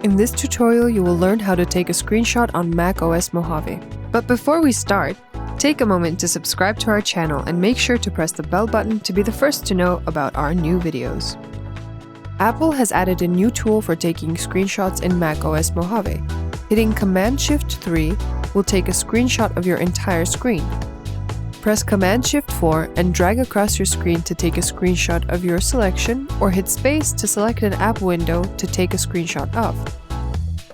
In this tutorial, you will learn how to take a screenshot on macOS Mojave. But before we start, take a moment to subscribe to our channel and make sure to press the bell button to be the first to know about our new videos. Apple has added a new tool for taking screenshots in macOS Mojave. Hitting Command-Shift-3 will take a screenshot of your entire screen. Press Command-Shift-4 and drag across your screen to take a screenshot of your selection, or hit Space to select an app window to take a screenshot of.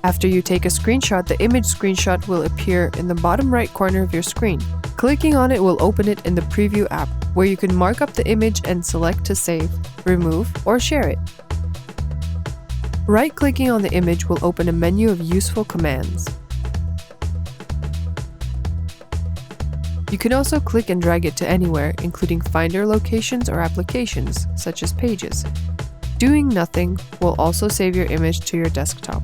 After you take a screenshot, the image screenshot will appear in the bottom right corner of your screen. Clicking on it will open it in the Preview app, where you can mark up the image and select to save, remove, or share it. Right-clicking on the image will open a menu of useful commands. You can also click and drag it to anywhere, including Finder locations or applications, such as Pages. Doing nothing will also save your image to your desktop.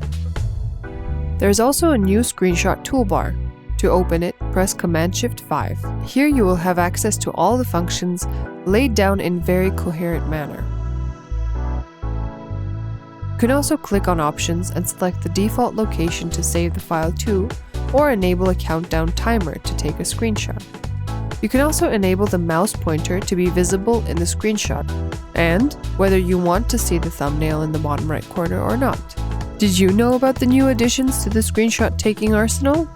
There is also a new screenshot toolbar. To open it, press Command-Shift-5. Here you will have access to all the functions laid down in very coherent manner. You can also click on Options and select the default location to save the file to, or enable a countdown timer to take a screenshot. You can also enable the mouse pointer to be visible in the screenshot, and whether you want to see the thumbnail in the bottom right corner or not. Did you know about the new additions to the screenshot taking arsenal?